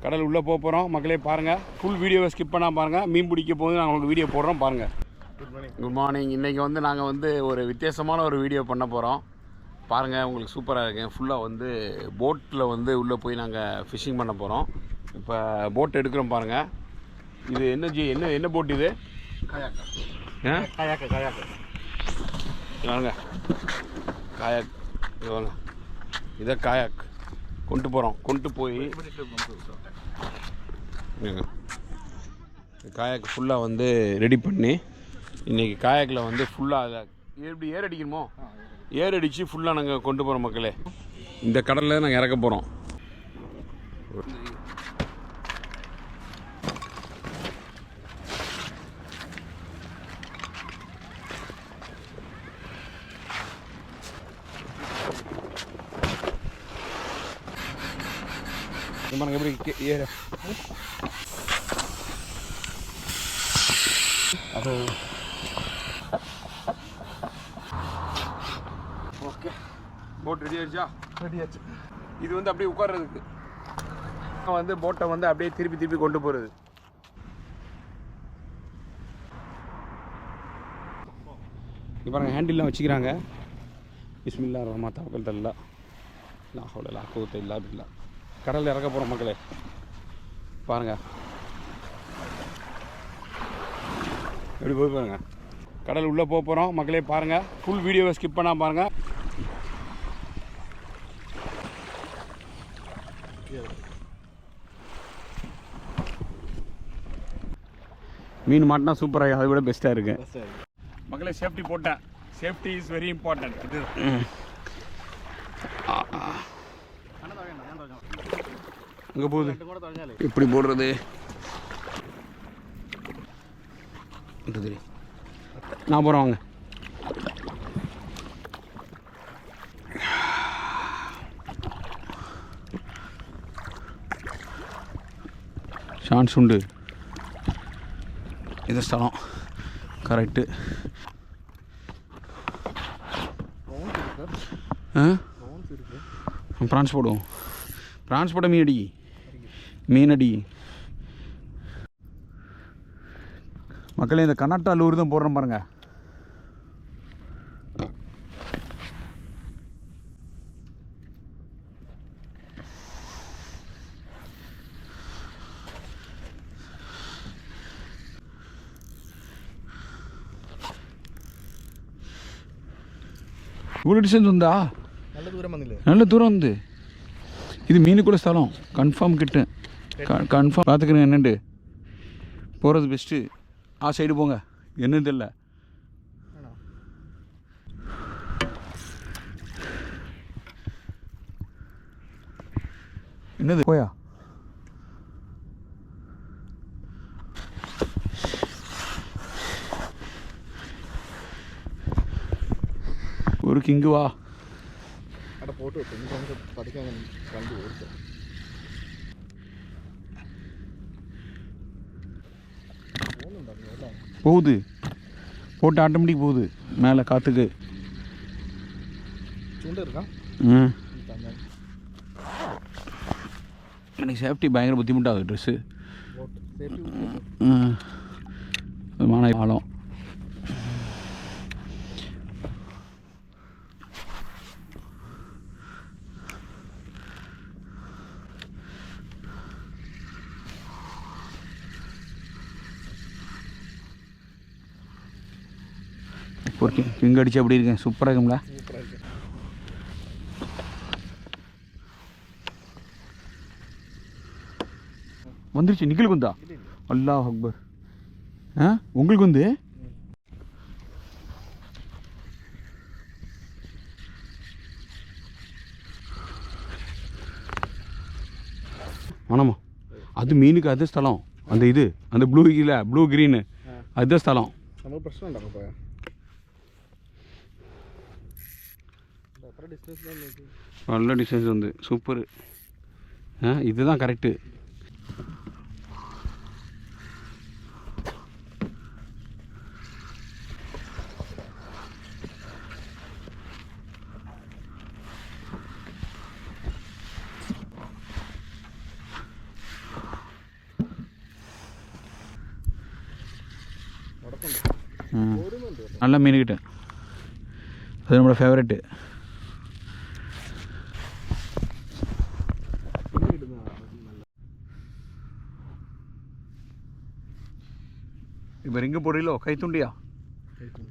கடல் உள்ளே போகிறோம். மக்களே பாருங்கள், ஃபுல் வீடியோவை ஸ்கிப் பண்ணால் பாருங்கள். மீன் பிடிக்க போது நாங்கள் உங்களுக்கு வீடியோ போடுறோம் பாருங்கள். Good morning. இன்றைக்கி வந்து நாங்கள் வந்து ஒரு வித்தியாசமான ஒரு வீடியோ பண்ண போகிறோம் பாருங்கள். உங்களுக்கு சூப்பராக இருக்குங்க. ஃபுல்லாக வந்து போட்டில் வந்து உள்ளே போய் நாங்கள் ஃபிஷ்ஷிங் பண்ண போகிறோம். இப்போ போட் எடுக்கிறோம் பாருங்கள். இது என்ன போட் இது? காயாக்கு வாங்க. காயாக் இது வாங்க. இதை காயாக் கொண்டு போகிறோம். கொண்டு போய் காயாக் ஃபுல்லாக வந்து ரெடி பண்ணி இன்றைக்கி காயாக்கில் வந்து ஃபுல்லாக அதை எப்படி ஏர் அடிக்கணுமோ ஏர் அடித்து ஃபுல்லாக நாங்கள் கொண்டு போகிறோம் மக்களே. இந்த கடலில் நாங்கள் இறக்க போகிறோம். எப்படி ஏற அது ஓகே. போட் ரெடி ஆயிடுச்சா? ரெடி ஆச்சு. இது வந்து அப்படியே உட்கார்றதுக்கு வந்து போட்டை வந்து அப்படியே திருப்பி கொண்டு போகிறது. இப்போ பாருங்கள், ஹேண்டில்லாம் வச்சுக்கிறாங்க. பிஸ்மில்லா ரஹ்மான் தவக்கல் அல்லா லா ஹவ்ல லா குவத்த இல்லா பில்லா. கடலில் இறக்க போகிறோம் மக்களே. பாருங்கள் எப்படி போய் பாருங்கள். கடல் உள்ளே போகிறோம் மக்களே. பாருங்கள், ஃபுல் வீடியோவை ஸ்கிப் பண்ணால் பாருங்கள். மீன் மாட்டினா சூப்பராக, அதை விட பெஸ்ட்டாக இருக்கு மக்களே. சேஃப்டி போட்டேன். Safety is very important. இது அங்கே போகுது. எப்படி போடுறது? நான் போகிறேன் வாங்க. ஷான்ஸ் உண்டு. இது ஸ்தலம் கரெக்டு. ப்ரான்ஸ் போடுவோம். ப்ரான்ஸ் போட மீன் அடி மக்களே. இந்த கர்நாடகா லூர் தான் போடுறோம் பாருங்கள். இவ்வளோ டிஸ்டன்ஸ் உண்டா? நல்ல தூரம் வந்து இது மீனுக்குள்ள ஸ்தலம். கன்ஃபார்ம் கிட்ட கன்ஃபார்ம் பார்த்துக்கிறேன். என்னண்டு போகிறது பெஸ்ட்டு. சைடு போங்க. என்னன்னு தெரியல. என்னது போயா? ஒரு கிங்கு வா போட்டு போகுது. போட்டு ஆட்டோமேட்டிக் போகுது மேலே காற்றுக்கு. எனக்கு சேஃப்டி பயங்கர புத்திமுட்டாகுது. ட்ரெஸ்ஸு மான ஆழம். கிங் அடிச்சு அப்படி இருக்கேன். சூப்பராக இருக்குங்களா? வந்துருச்சு. நிக்கலுக்கு வந்தா? அல்லாஹ் அக்பர். உங்களுக்கு வந்து ஆனாமா அது மீனுக்கு அது ஸ்தலம். அந்த இது அந்த ப்ளூ கிரீனு அதுதான் ஸ்தலம். நல்ல டிஸ்டன்ஸ் வந்து சூப்பரு. இதுதான் கரெக்டு. நல்ல மீன் கிட்ட அது நம்மளோட ஃபேவரெட்டு. இப்போ ரிங்கு போடுறீங்களோ கைத்துண்டியா?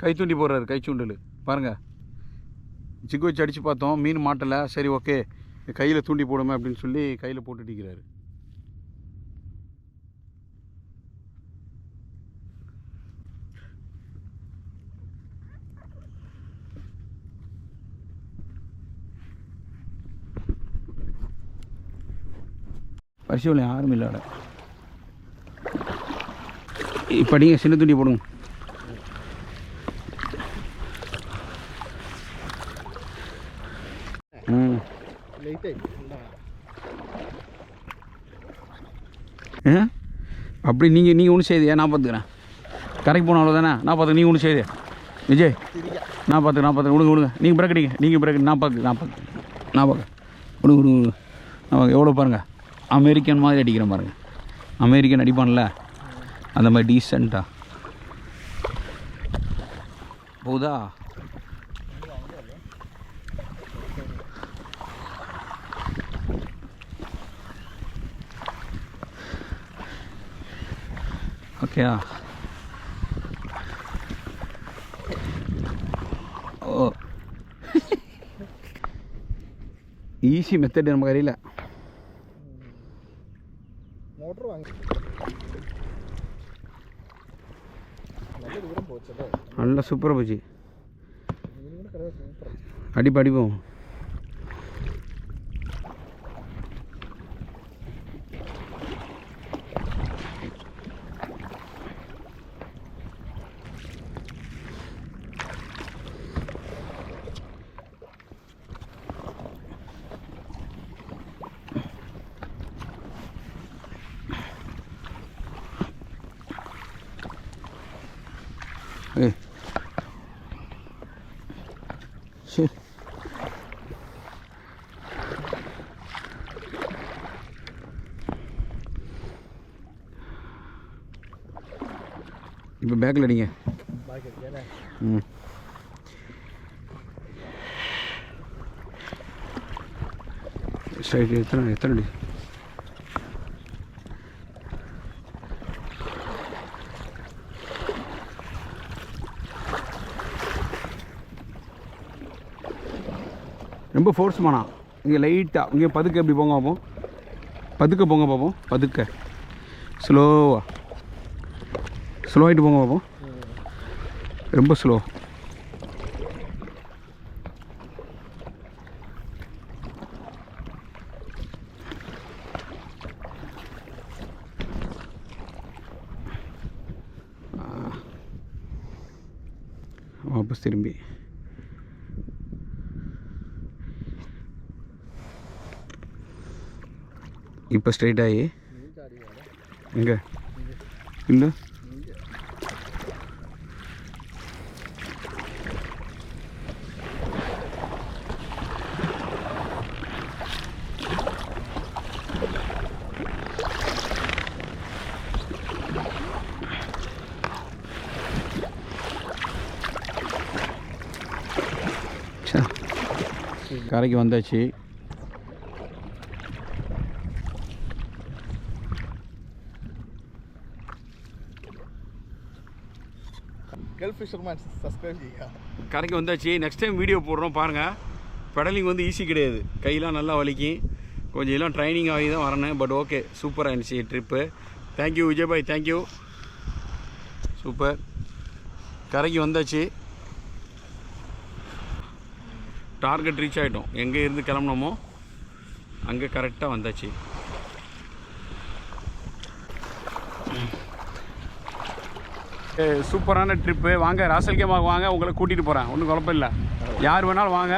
கைத்துண்டி போடுறாரு, கைச்சூண்டல் பாருங்கள். ஜிகு வச்சு அடித்து பார்த்தோம், மீன் மாட்டலை. சரி ஓகே கையில் தூண்டி போடுமே அப்படின்னு சொல்லி கையில் போட்டுட்டிக்கிறாரு. பரிசுவில் யாரும் இல்லாட. இப்போ நீங்கள் சின்ன தூண்டி போடுங்க. அப்படி நீங்கள் ஒன்றும் செய்தியா? நான் பார்த்துக்கிறேன். கரைக்கு போன அவ்வளோதானே, நான் பார்த்துக்க. நீங்கள் ஒன்றும் செய்தியா விஜய்? நான் பார்த்துக்க விடுங்க. நீங்கள் பிரேக் அடிங்க, நீங்கள் பிரேக். நான் பார்க்க விடுங்க. நான் எவ்வளோ பாருங்கள், அமெரிக்கன் மாதிரி அடிக்கிறேன் பாருங்கள். அமெரிக்கன் அடிப்பான்ல அந்த மாதிரி டீசெண்டாக போகுதா? ஓகேயா? ஓ ஈஸி மெத்தட் நம்ம கரையில். மோட்டர் வாங்கி நல்லா சூப்பராக போச்சு. அடிப்போம். சரி இப்போ பேக்கில் அடிங்க. சரி எத்தனை அடி? ரொம்ப ஃபோர்ஸ் பண்ணா. இங்கே லைட்டாக இங்கே பதுக்க எப்படி போங்க பார்ப்போம். பதுக்க போங்க பார்ப்போம். பதுக்க ஸ்லோவாகிட்டு போங்க பார்ப்போம். ரொம்ப ஸ்லோ. வாபஸ் திரும்பி இப்போ ஸ்ட்ரைட் ஆகி எங்கே இல்லை கரைக்கு வந்தாச்சு. கல்ஃப் ஃபிஷர்மேன் சப்ஸ்கிரைப் செய்யுங்க. கரைக்கு வந்தாச்சு. நெக்ஸ்ட் டைம் வீடியோ போடுறோம் பாருங்கள். பெடலிங் வந்து ஈஸி கிடையாது, கையெல்லாம் நல்லா வலிக்கும். கொஞ்சம் எல்லாம் ட்ரைனிங் ஆகி தான் வரணும். பட் ஓகே சூப்பராக இருந்துச்சு ட்ரிப்பு. தேங்க்யூ விஜய் பாய், தேங்க்யூ. சூப்பர். கரைக்கு வந்தாச்சு. டார்கெட் ரீச் ஆகிட்டோம். எங்கே இருந்து கிளம்புனோமோ அங்கே கரெக்டாக வந்தாச்சு. சூப்பரான ட்ரிப்பு. வாங்க ராசல்கேமாக வாங்க, உங்களை கூட்டிகிட்டு போகிறேன். ஒன்றும் குழப்பம் இல்லை. யார் வேணாலும் வாங்க.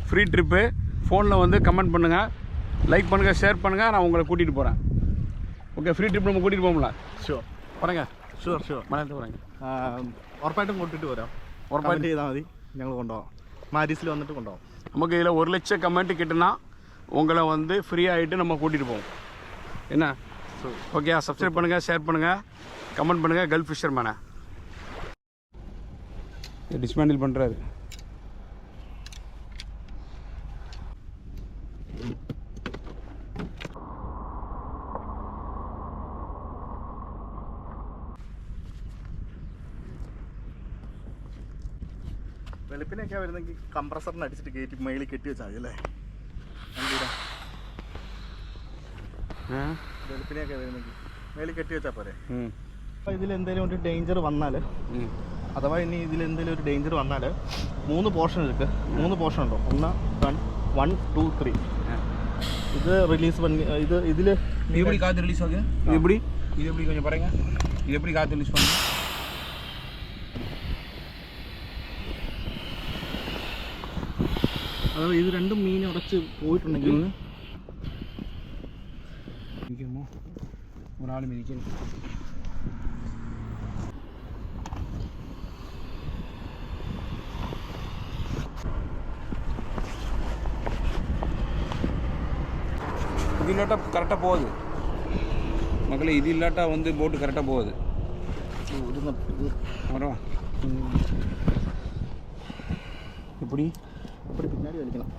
Free trip. ஃபோனில் வந்து கமெண்ட் பண்ணுங்கள், லைக் பண்ணுங்கள், ஷேர் பண்ணுங்கள். நான் உங்களை கூட்டிகிட்டு போகிறேன். ഓക്കെ ഫ്രീ ട്രിപ്പ് നമുക്ക് കൂട്ടിയിട്ട് പോകുമ്പോൾ ഷുവർ പറഞ്ഞ ഷുവർ ഷുവർ മലയാളത്തിൽ പറയാം ഉറപ്പായിട്ടും കൊണ്ടിട്ട് വരാം ഉറപ്പായിട്ട് ചെയ്താൽ മതി ഞങ്ങൾ കൊണ്ടുപോകാം മാരീസിൽ വന്നിട്ട് കൊണ്ടുപോകാം நமக்கு இதில் 1 லட்சம் கமெண்ட் கிட்டனா உங்களை வந்து ஃப்ரீ ஆகிட்டு நம்ம கூட்டிகிட்டு போவோம் என்ன ஓகே சப்ஸ்கிரைப் பண்ணுங்கள் ஷேர் பண்ணுங்கள் கமெண்ட் பண்ணுங்கள் கல்ஃப் ஃபிஷர்மேனை டிஸ்மேண்டில் பண்ணுறாரு. വെളുപ്പിനൊക്കെ വരുന്നെങ്കിൽ കംപ്രസറിന് അടിച്ചിട്ട് കയറ്റി മേളിൽ കെട്ടി വെച്ചാൽ മതി അല്ലേ? വെളുപ്പിനൊക്കെ വരുന്നെങ്കിൽ മേളിൽ കെട്ടി വെച്ചാൽ പോരെ. അപ്പോൾ ഇതിലെന്തെങ്കിലും ഒരു ഡേഞ്ചർ വന്നാൽ, അഥവാ ഇനി ഇതിലെന്തെങ്കിലും ഒരു ഡേഞ്ചർ വന്നാൽ 3 പോർഷൻ എടുക്കുക. 3 പോർഷൻ ഉണ്ടോ? 1 2 3. ഇത് റിലീസ് பண்ணி இது இதில் இது எப்படி காற்று ரிலீஸ் ஆகுது? இது எப்படி கொஞ்சம் பாருங்க. இது எப்படி காற்று ரிலீஸ் பண்ணுங்க? അതായത് ഇത് രണ്ടും മീൻ ഉടച്ച് പോയിട്ടുണ്ടെങ്കിൽ ഇരിക്കുമോ? ഒരാൾ മിരിക്കുന്നു. இது இல்லாட்டா கரெக்டாக போகுது மக்களே. இது இல்லாட்டா வந்து போட்டு கரெக்டாக போகுது. வரும் எப்படி அப்படி பின்னாடி வலிக்கலாம்.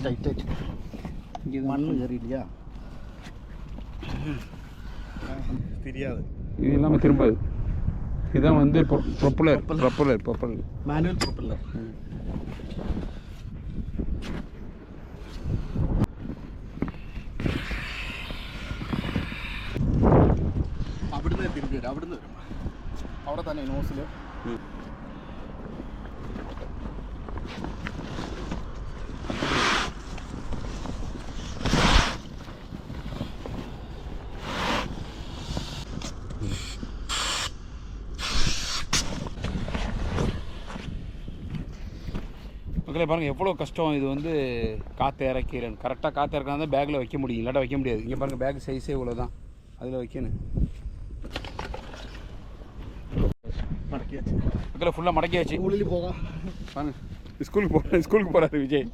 டைட் ஆயிடுச்சு. இங்கே மண்ணு ஏறி இல்லையா? தெரியாது. இது இல்லாமல் திரும்பாது. இதுதான் வந்து ப்ரொப்பலர் மேனுவல் ப்ரொப்பல்லர். അവിടുന്ന് തിരിഞ്ഞു വരും. അവിടുന്ന് വരും. അവിടെ തന്നെ നോസിൽ மக்களே பாருங்கள் எவ்வளோ கஷ்டம். இது வந்து காற்று இறக்கிறேன். கரெக்டாக காற்று இறக்கினா தான் பேக்கில் வைக்க முடியும், இல்லாட்டா வைக்க முடியாது. இங்கே பாருங்கள் பேக் சைஸே இவ்வளோ தான், அதில் வைக்கணும். மக்களே ஃபுல்லாக மடக்கியாச்சு. സ്കൂളിൽ പോകാം. ஸ்கூலுக்கு போகிறாரு விஜய்.